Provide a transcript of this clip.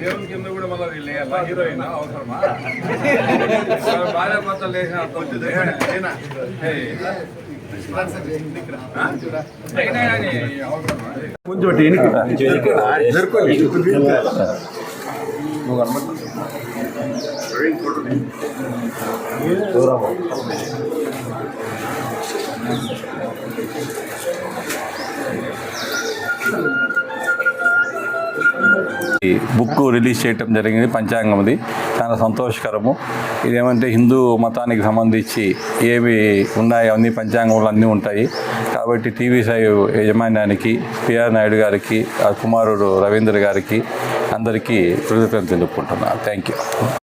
దేవుని కింద కూడా మళ్ళీ వీళ్ళు హీరోయిన్ అవసరమా? భార్య భర్తలు లేచిన బుక్ రిలీజ్ చేయటం జరిగింది. పంచాంగంది చాలా సంతోషకరము. ఇదేమంటే హిందూ మతానికి సంబంధించి ఏవి ఉన్నాయో అన్ని పంచాంగంలో అన్నీ ఉంటాయి. కాబట్టి TV5 యాజమాన్యానికి, పిఆర్ నాయుడు గారికి, కుమారుడు రవీంద్ర గారికి అందరికీ కృతజ్ఞతలు తెలుపుకుంటున్నాను. Thank you.